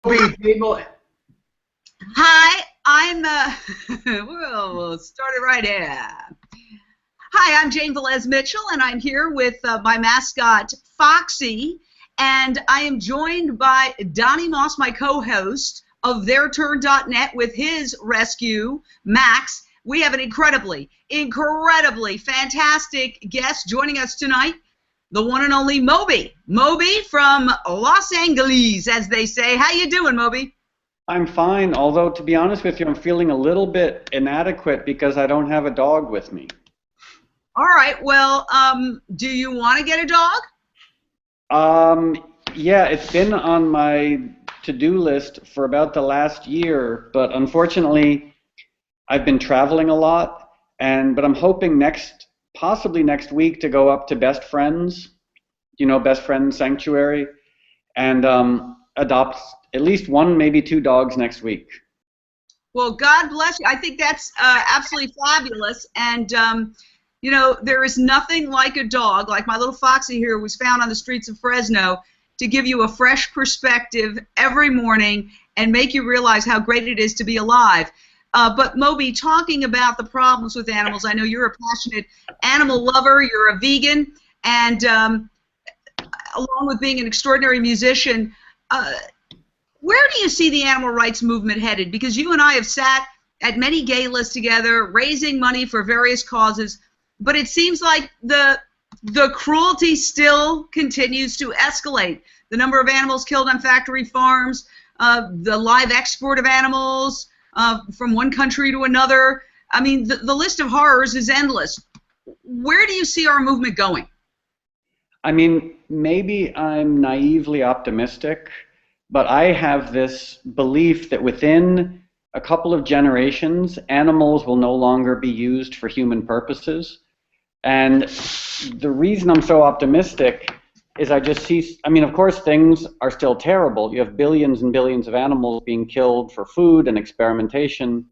Moby, people. Hi, I'm, we'll start it right here. Hi, I'm Jane Velez-Mitchell, and I'm here with my mascot, Foxy, and I am joined by Donny Moss, my co-host of theirturn.net with his rescue, Max. We have an incredibly fantastic guest joining us tonight, the one and only Moby. Moby from Los Angeles, as they say. How you doing, Moby? I'm fine, although to be honest with you, I'm feeling a little bit inadequate because I don't have a dog with me. All right, well, do you want to get a dog? Yeah, it's been on my to-do list for about the last year, but unfortunately, I've been traveling a lot, but I'm hoping possibly next week to go up to Best Friends, Best Friends Sanctuary, and adopt at least one, maybe two dogs next week. Well, God bless you. I think that's absolutely fabulous. And, there is nothing like a dog, like my little Foxy here was found on the streets of Fresno, to give you a fresh perspective every morning and make you realize how great it is to be alive. But Moby, talking about the problems with animals, I know you're a passionate animal lover, you're a vegan, and along with being an extraordinary musician, where do you see the animal rights movement headed? Because you and I have sat at many galas together, raising money for various causes, but it seems like the cruelty still continues to escalate. The number of animals killed on factory farms, the live export of animals from one country to another. I mean, the list of horrors is endless. Where do you see our movement going? I mean, maybe I'm naively optimistic, but I have this belief that within a couple of generations, animals will no longer be used for human purposes. And the reason I'm so optimistic is I just see, of course, things are still terrible. You have billions and billions of animals being killed for food and experimentation.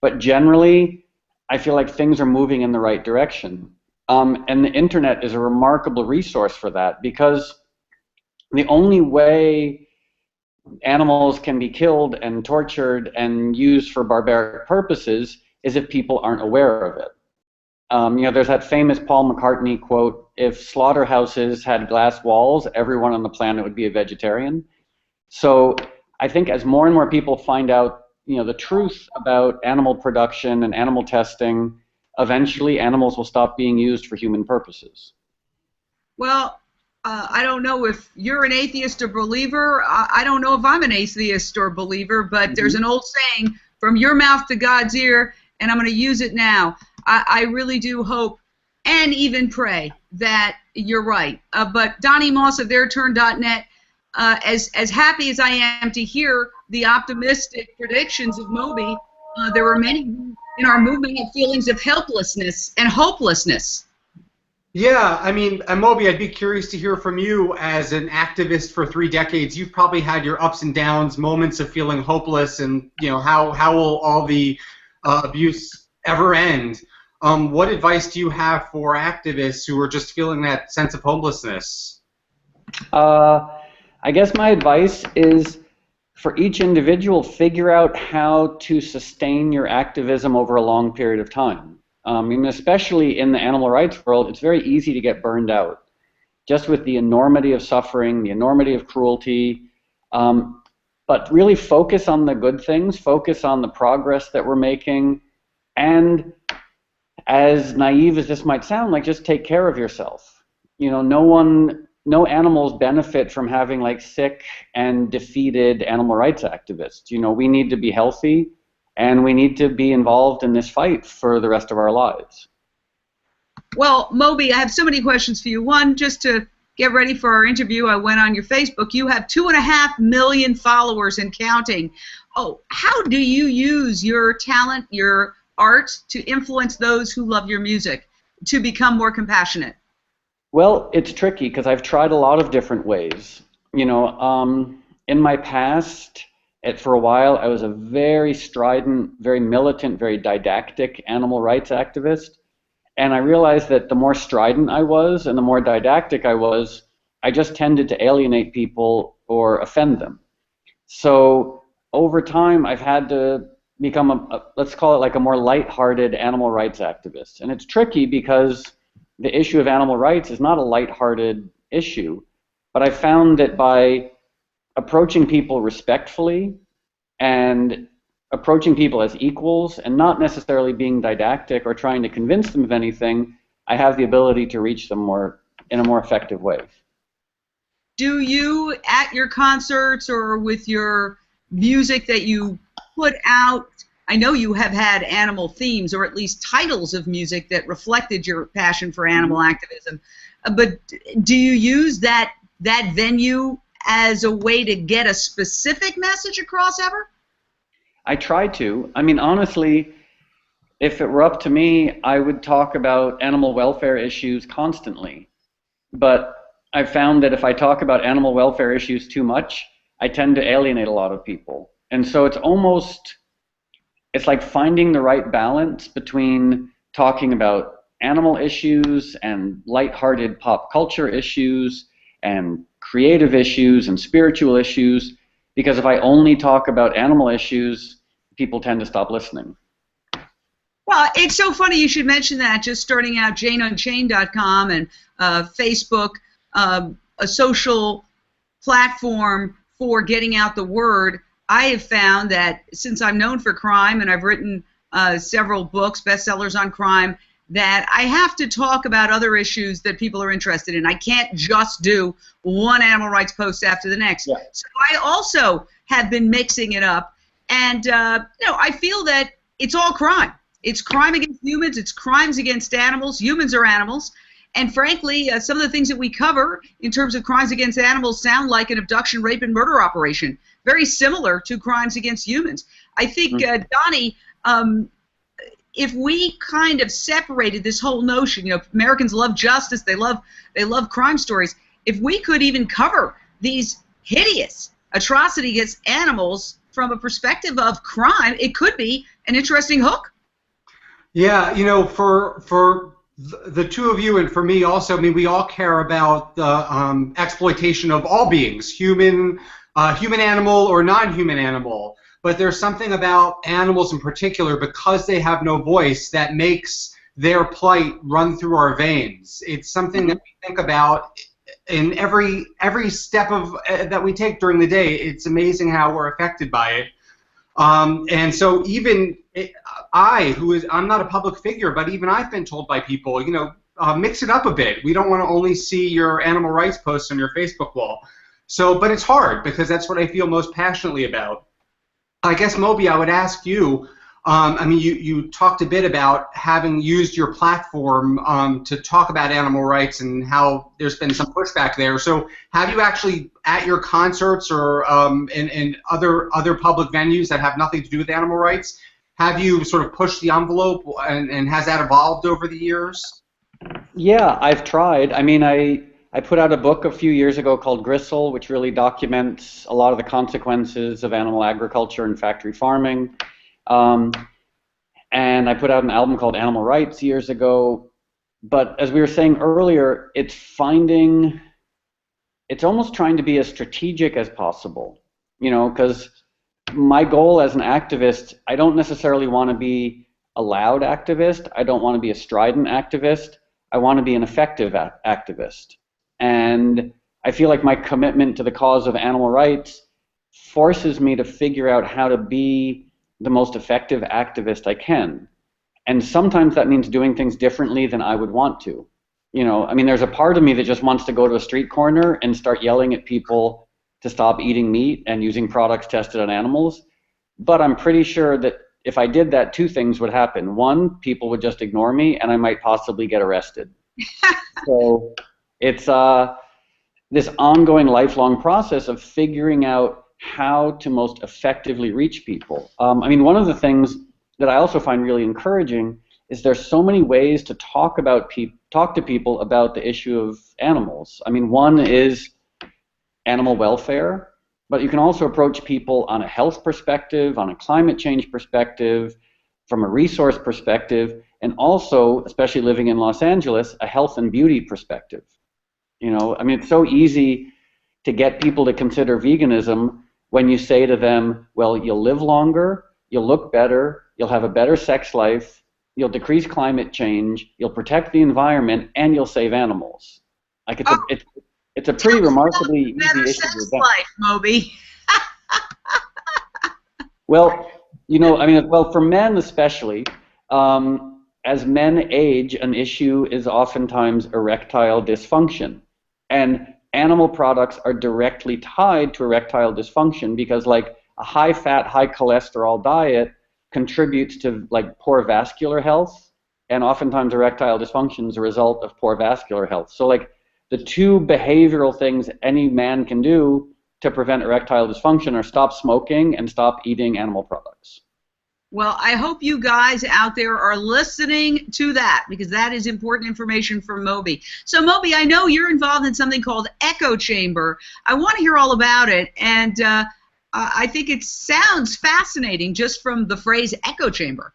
But generally, I feel like things are moving in the right direction. And the internet is a remarkable resource for that, because the only way animals can be killed and tortured and used for barbaric purposes is if people aren't aware of it. There's that famous Paul McCartney quote, if slaughterhouses had glass walls, everyone on the planet would be a vegetarian. So I think as more and more people find out, the truth about animal production and animal testing, eventually animals will stop being used for human purposes. Well, I don't know if you're an atheist or believer. I don't know if I'm an atheist or believer, but there's an old saying, from your mouth to God's ear, and I'm going to use it now. I really do hope and even pray that you're right. But Donny Moss of theirturn.net, as happy as I am to hear the optimistic predictions of Moby, there were many in our movement have feelings of helplessness and hopelessness. Yeah, Moby, I'd be curious to hear from you as an activist for 3 decades. You've probably had your ups and downs, moments of feeling hopeless, and how will all the abuse ever end? What advice do you have for activists who are just feeling that sense of hopelessness? I guess my advice is for each individual, figure out how to sustain your activism over a long period of time. Especially in the animal rights world, it's very easy to get burned out, just with the enormity of suffering, the enormity of cruelty. But really focus on the good things, focus on the progress that we're making, and as naive as this might sound, just take care of yourself. No animals benefit from having sick and defeated animal rights activists. We need to be healthy, and we need to be involved in this fight for the rest of our lives. Well, Moby, I have so many questions for you. One, just to get ready for our interview, I went on your Facebook. You have 2.5 million followers and counting. Oh, how do you use your talent, your art, to influence those who love your music to become more compassionate? Well, it's tricky because I've tried a lot of different ways. In my past, for a while, I was a very strident, very militant, very didactic animal rights activist. And I realized that the more strident I was and the more didactic I was, I just tended to alienate people or offend them. So over time, I've had to become let's call it like a more lighthearted animal rights activist. And it's tricky because the issue of animal rights is not a lighthearted issue, but I found that by approaching people respectfully and approaching people as equals and not necessarily being didactic or trying to convince them of anything, I have the ability to reach them in a more effective way. Do you, at your concerts or with your music that you put out, I know you have had animal themes or at least titles of music that reflected your passion for animal activism, but do you use that venue as a way to get a specific message across ever? I try to. I mean, honestly, if it were up to me, I would talk about animal welfare issues constantly. But I've found that if I talk about animal welfare issues too much, I tend to alienate a lot of people. And so it's like finding the right balance between talking about animal issues and lighthearted pop culture issues and creative issues and spiritual issues, because if I only talk about animal issues, people tend to stop listening. Well, it's so funny you should mention that, just starting out janeunchained.com and Facebook, a social platform for getting out the word. I have found that since I'm known for crime and I've written several books, bestsellers on crime, that I have to talk about other issues that people are interested in. I can't just do one animal rights post after the next. Yeah. So I also have been mixing it up, and I feel that it's all crime. It's crime against humans. It's crimes against animals. Humans are animals. And frankly, some of the things that we cover in terms of crimes against animals sound like an abduction, rape, and murder operation, very similar to crimes against humans. I think, Donny, if we kind of separated this whole notion, Americans love justice, they love crime stories. If we could even cover these hideous atrocities against animals from a perspective of crime, it could be an interesting hook. Yeah, for the two of you and for me also, I mean, we all care about the exploitation of all beings, human, animal, or non-human animal. But there's something about animals in particular, because they have no voice, that makes their plight run through our veins. It's something that we think about in every step of that we take during the day. It's amazing how we're affected by it. And so even I'm not a public figure, but even I've been told by people, mix it up a bit. We don't want to only see your animal rights posts on your Facebook wall. So, but it's hard because that's what I feel most passionately about. I guess, Moby, I would ask you, I mean, you talked a bit about having used your platform to talk about animal rights and how there's been some pushback there. So have you actually, at your concerts or in other public venues that have nothing to do with animal rights, have you sort of pushed the envelope, and has that evolved over the years? Yeah, I've tried. I mean, I put out a book a few years ago called Gristle, which really documents a lot of the consequences of animal agriculture and factory farming. And I put out an album called Animal Rights years ago. But as we were saying earlier, it's almost trying to be as strategic as possible, because my goal as an activist, I don't necessarily want to be a loud activist. I don't want to be a strident activist. I want to be an effective activist. And I feel like my commitment to the cause of animal rights forces me to figure out how to be the most effective activist I can. And sometimes that means doing things differently than I would want to. I mean, there's a part of me that just wants to go to a street corner and start yelling at people to stop eating meat and using products tested on animals. But I'm pretty sure that if I did that, two things would happen. One, people would just ignore me, and I might possibly get arrested. So it's this ongoing lifelong process of figuring out how to most effectively reach people. I mean, one of the things that I also find really encouraging is there's so many ways to talk to people about the issue of animals. I mean, one is animal welfare, but you can also approach people on a health perspective, on a climate change perspective, from a resource perspective, and also, especially living in Los Angeles, a health and beauty perspective. I mean, it's so easy to get people to consider veganism when you say to them, well, you'll live longer, you'll look better, you'll have a better sex life, you'll decrease climate change, you'll protect the environment, and you'll save animals. Like it's a pretty remarkably easy better issue sex to life, Moby. Well, you know, I mean, well, for men especially, as men age, an issue is oftentimes erectile dysfunction. And animal products are directly tied to erectile dysfunction because, like, a high-fat, high-cholesterol diet contributes to, like, poor vascular health, and oftentimes erectile dysfunction is a result of poor vascular health. So, like, the two behavioral things any man can do to prevent erectile dysfunction are stop smoking and stop eating animal products. Well, I hope you guys out there are listening to that, because that is important information from Moby. So, Moby, I know you're involved in something called Echo Chamber. I want to hear all about it, and I think it sounds fascinating just from the phrase echo chamber.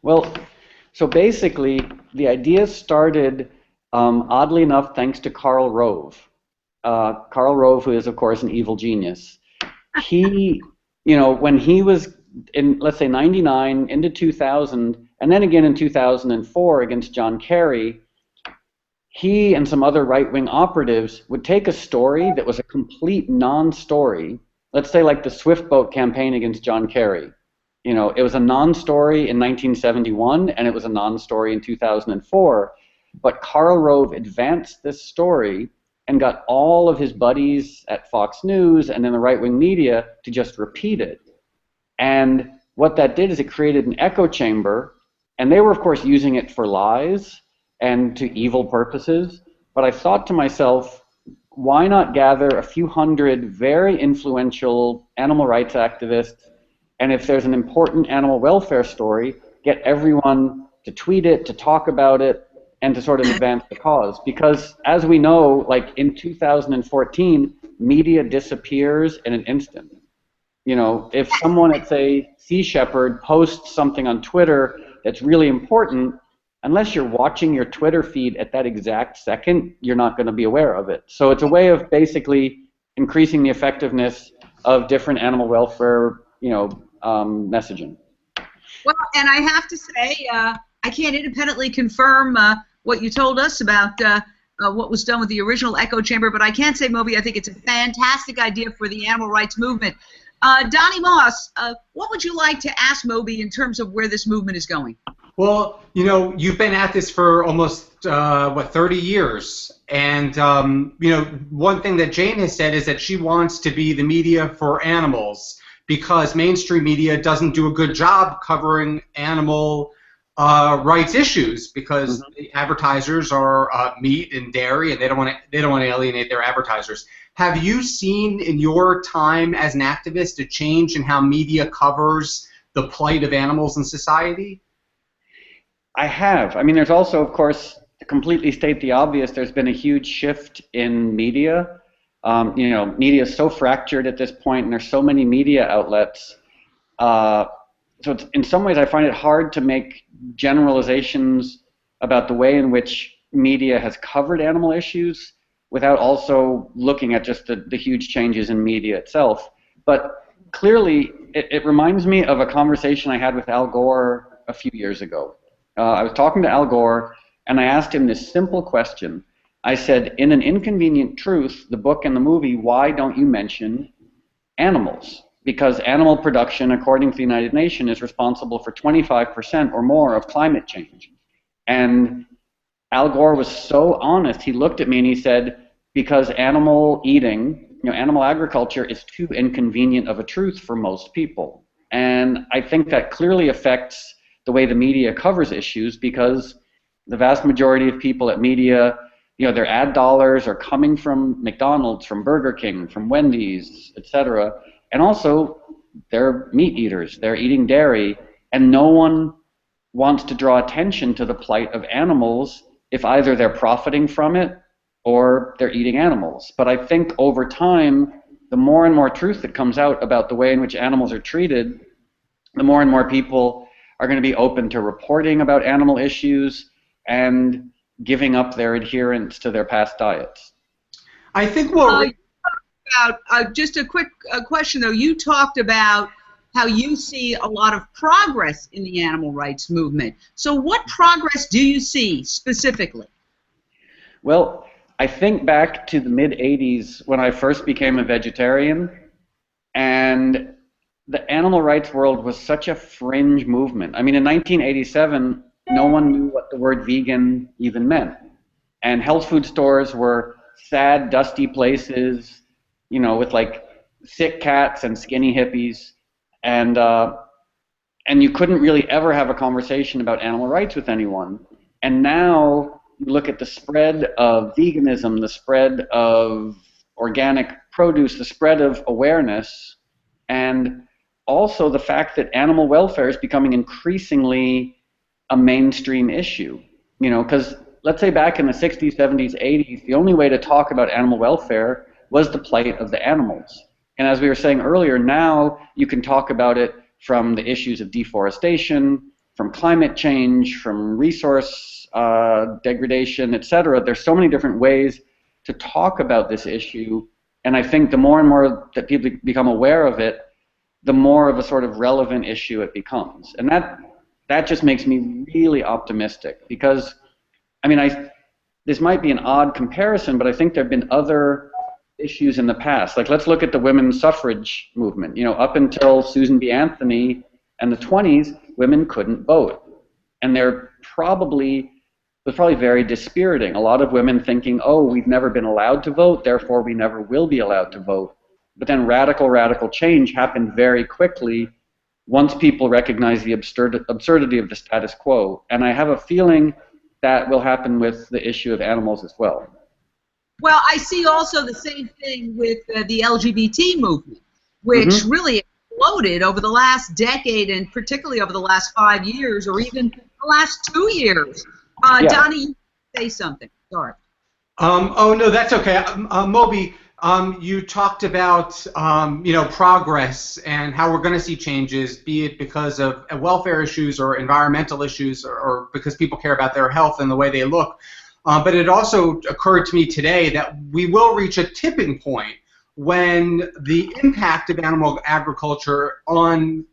Well, so basically, the idea started, oddly enough, thanks to Karl Rove. Karl Rove, who is, of course, an evil genius. He, you know, when he was in, let's say, 99 into 2000, and then again in 2004 against John Kerry, he and some other right-wing operatives would take a story that was a complete non-story, let's say like the Swift Boat campaign against John Kerry. You know, it was a non-story in 1971, and it was a non-story in 2004, but Karl Rove advanced this story and got all of his buddies at Fox News and in the right-wing media to just repeat it. And what that did is it created an echo chamber, and they were, of course, using it for lies and to evil purposes. But I thought to myself, why not gather a few hundred very influential animal rights activists, and if there's an important animal welfare story, get everyone to tweet it, to talk about it, and to sort of advance the cause. Because as we know, like in 2014, media disappears in an instant. You know, if someone at, say, Sea Shepherd posts something on Twitter that's really important, unless you're watching your Twitter feed at that exact second, you're not going to be aware of it. So it's a way of basically increasing the effectiveness of different animal welfare, you know, messaging. Well, and I have to say, I can't independently confirm what you told us about what was done with the original echo chamber, but I can say, Moby, I think it's a fantastic idea for the animal rights movement. Donny Moss, what would you like to ask Moby in terms of where this movement is going? Well, you know, you've been at this for almost, 30 years. And, you know, one thing that Jane has said is that she wants to be the media for animals because mainstream media doesn't do a good job covering animal rights issues because the advertisers are meat and dairy, and they don't want to alienate their advertisers. Have you seen in your time as an activist a change in how media covers the plight of animals in society? I have. I mean, there's also, of course, to completely state the obvious, there's been a huge shift in media. You know, media is so fractured at this point, and there's so many media outlets. So it's, in some ways, I find it hard to make generalizations about the way in which media has covered animal issues without also looking at just the huge changes in media itself. But clearly, it reminds me of a conversation I had with Al Gore a few years ago. I was talking to Al Gore, and I asked him this simple question. I said, in An Inconvenient Truth, the book and the movie, why don't you mention animals? Because animal production, according to the United Nations, is responsible for 25% or more of climate change. And Al Gore was so honest. He looked at me and he said, because animal eating, you know, animal agriculture is too inconvenient of a truth for most people. And I think that clearly affects the way the media covers issues, because the vast majority of people at media, you know, their ad dollars are coming from McDonald's, from Burger King, from Wendy's, etc. And also, they're meat eaters. They're eating dairy, and no one wants to draw attention to the plight of animals if either they're profiting from it or they're eating animals. But I think over time, the more and more truth that comes out about the way in which animals are treated, the more and more people are going to be open to reporting about animal issues and giving up their adherence to their past diets. I think what about, just a quick question though, you talked about how you see a lot of progress in the animal rights movement. So what progress do you see specifically? Well, I think back to the mid-'80s when I first became a vegetarian, and the animal rights world was such a fringe movement. I mean, in 1987, no one knew what the word vegan even meant. And health food stores were sad, dusty places, you know, with like sick cats and skinny hippies. And you couldn't really ever have a conversation about animal rights with anyone. And now you look at the spread of veganism, the spread of organic produce, the spread of awareness, and also the fact that animal welfare is becoming increasingly a mainstream issue. You know, because let's say back in the 60s, 70s, 80s, the only way to talk about animal welfare was the plight of the animals. And as we were saying earlier, now you can talk about it from the issues of deforestation, from climate change, from resource degradation, etc. There's so many different ways to talk about this issue, and I think the more and more that people become aware of it, the more of a sort of relevant issue it becomes. And that just makes me really optimistic, because, I mean, this might be an odd comparison, but I think there have been other issues in the past. Like, let's look at the women's suffrage movement. You know, up until Susan B. Anthony and the 20s, women couldn't vote. And it was probably very dispiriting. A lot of women thinking, oh, we've never been allowed to vote, therefore we never will be allowed to vote. But then radical change happened very quickly once people recognized the absurdity of the status quo. And I have a feeling that will happen with the issue of animals as well. Well, I see also the same thing with the LGBT movement, which really exploded over the last decade, and particularly over the last 5 years, or even the last 2 years. Yeah. Donny, you say something. Sorry. Oh, no, that's okay. Moby, you talked about progress and how we're going to see changes, be it because of welfare issues or environmental issues, or because people care about their health and the way they look. But it also occurred to me today that we will reach a tipping point when the impact of animal agriculture on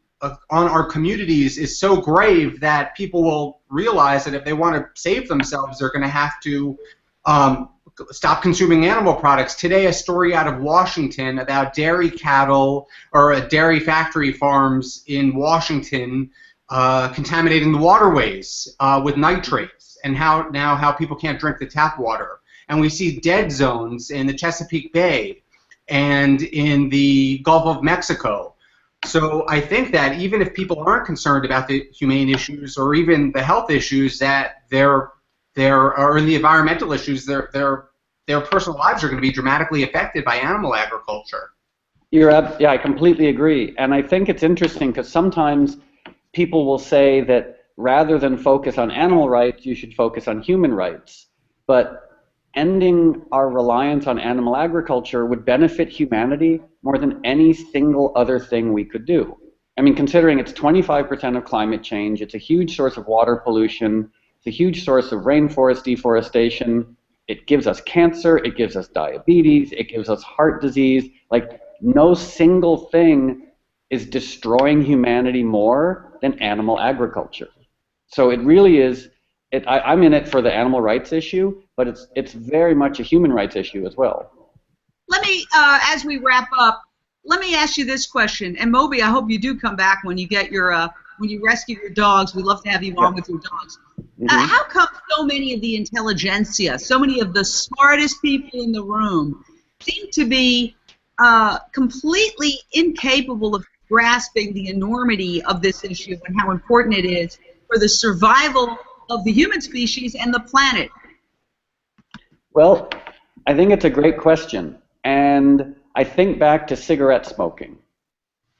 our communities is so grave that people will realize that if they want to save themselves, they're going to have to stop consuming animal products. Today, a story out of Washington about dairy cattle or dairy factory farms in Washington contaminating the waterways with nitrates, and how people can't drink the tap water. And we see dead zones in the Chesapeake Bay and in the Gulf of Mexico. So I think that even if people aren't concerned about the humane issues or even the health issues, that or in the environmental issues, their personal lives are going to be dramatically affected by animal agriculture. Yeah, I completely agree. And I think it's interesting because sometimes people will say that rather than focus on animal rights, you should focus on human rights. But ending our reliance on animal agriculture would benefit humanity more than any single other thing we could do. I mean, considering it's 25% of climate change, it's a huge source of water pollution, it's a huge source of rainforest deforestation, it gives us cancer, it gives us diabetes, it gives us heart disease. Like, no single thing is destroying humanity more than animal agriculture. So it really is, I'm in it for the animal rights issue, but it's very much a human rights issue as well. Let me, as we wrap up, let me ask you this question. And Moby, I hope you do come back when you get your, when you rescue your dogs. We'd love to have you on with your dogs. How come so many of the intelligentsia, so many of the smartest people in the room, seem to be completely incapable of grasping the enormity of this issue and how important it is for the survival of the human species and the planet? Well, I think it's a great question. And I think back to cigarette smoking.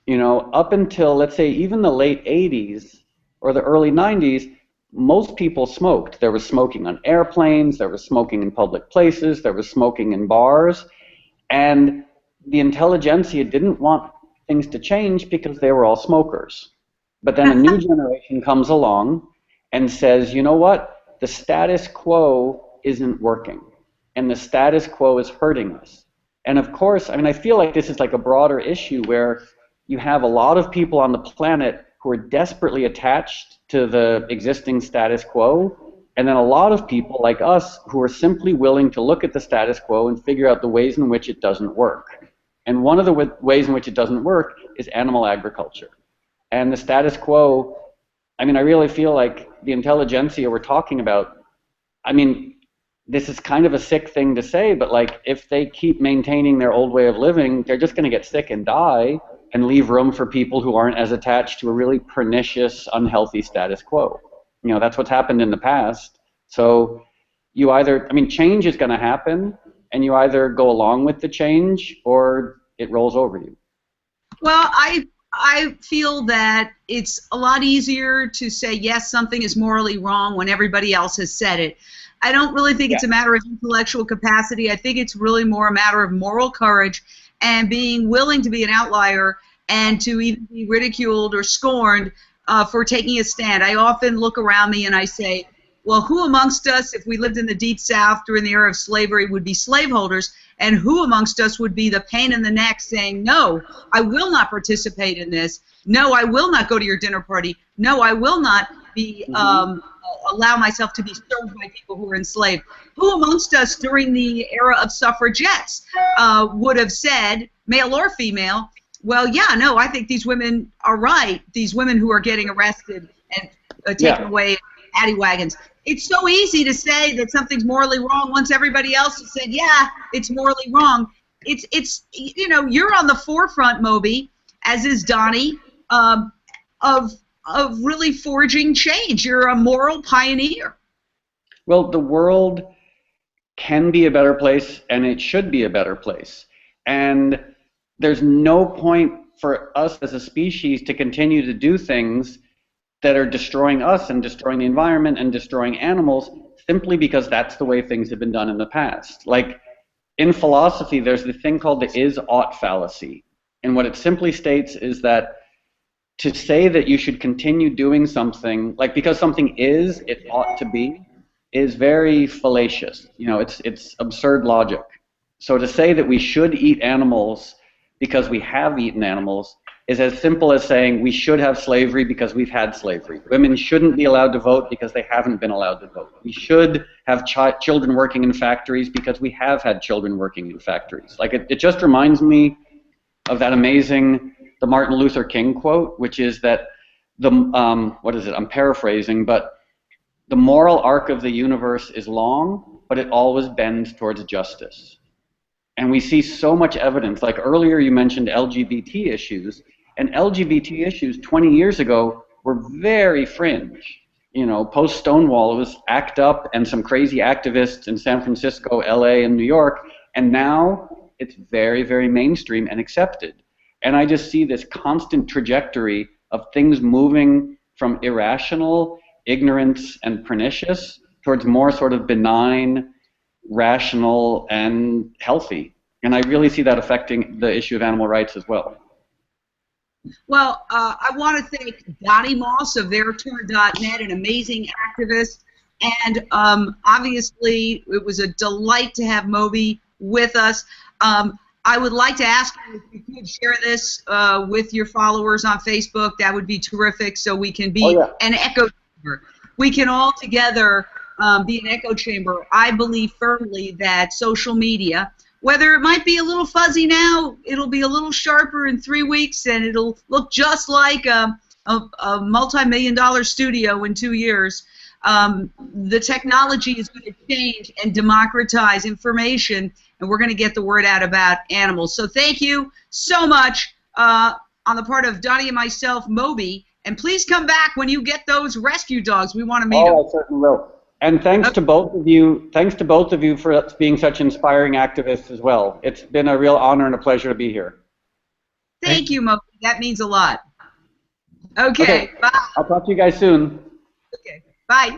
You know, up until, let's say, even the late 80s or the early 90s, most people smoked. There was smoking on airplanes, there was smoking in public places, there was smoking in bars, and the intelligentsia didn't want things to change because they were all smokers. But then a new generation comes along and says, you know what, the status quo isn't working, and the status quo is hurting us. And of course, I mean, I feel like this is like a broader issue where you have a lot of people on the planet who are desperately attached to the existing status quo, and then a lot of people like us who are simply willing to look at the status quo and figure out the ways in which it doesn't work. And one of the ways in which it doesn't work is animal agriculture. And the status quo, I mean, I really feel like the intelligentsia we're talking about, I mean, this is kind of a sick thing to say, but like if they keep maintaining their old way of living, they're just going to get sick and die and leave room for people who aren't as attached to a really pernicious, unhealthy status quo. You know, that's what's happened in the past. So you either, I mean, change is going to happen, and you either go along with the change or it rolls over you. Well, I feel that it's a lot easier to say, yes, something is morally wrong when everybody else has said it. I don't really think it's a matter of intellectual capacity. I think it's really more a matter of moral courage and being willing to be an outlier and to even be ridiculed or scorned for taking a stand. I often look around me and I say, well, who amongst us, if we lived in the Deep South during the era of slavery, would be slaveholders, and who amongst us would be the pain in the neck saying, no, I will not participate in this. No, I will not go to your dinner party. No, I will not be allow myself to be served by people who are enslaved. Who amongst us during the era of suffragettes would have said, male or female, well, yeah, no, I think these women are right, these women who are getting arrested and taken away paddy wagons. It's so easy to say that something's morally wrong once everybody else has said, yeah, it's morally wrong. It's you know, you're on the forefront, Moby, as is Donny, of really forging change. You're a moral pioneer. Well, the world can be a better place, and it should be a better place. And there's no point for us as a species to continue to do things that are destroying us and destroying the environment and destroying animals simply because that's the way things have been done in the past. Like, in philosophy, there's the thing called the is-ought fallacy. And what it simply states is that to say that you should continue doing something, like because something is, it ought to be, is very fallacious. You know, it's absurd logic. So to say that we should eat animals because we have eaten animals is as simple as saying we should have slavery because we've had slavery. Women shouldn't be allowed to vote because they haven't been allowed to vote. We should have children working in factories because we have had children working in factories. Like it just reminds me of that amazing, the Martin Luther King quote, which is that the, what is it, I'm paraphrasing, but the moral arc of the universe is long, but it always bends towards justice. And we see so much evidence, like earlier you mentioned LGBT issues, and LGBT issues 20 years ago were very fringe. You know, post-Stonewall, it was ACT UP and some crazy activists in San Francisco, LA, and New York, and now it's very, very mainstream and accepted. And I just see this constant trajectory of things moving from irrational, ignorance, and pernicious towards more sort of benign, rational, and healthy. And I really see that affecting the issue of animal rights as well. Well, I want to thank Donny Moss of theirturn.net, an amazing activist. And obviously, it was a delight to have Moby with us. I would like to ask you if you could share this with your followers on Facebook. That would be terrific, so we can be an echo chamber. We can all together be an echo chamber. I believe firmly that social media, whether it might be a little fuzzy now, it'll be a little sharper in 3 weeks, and it'll look just like a multi-million-dollar studio in 2 years. The technology is going to change and democratize information, and we're going to get the word out about animals. So thank you so much on the part of Donny and myself, Moby, and please come back when you get those rescue dogs. We want to meet them. I certainly will. And thanks to both of you. Thanks to both of you for being such inspiring activists as well. It's been a real honor and a pleasure to be here. Thank you, Moby. That means a lot. Okay. Bye. I'll talk to you guys soon. Okay. Bye.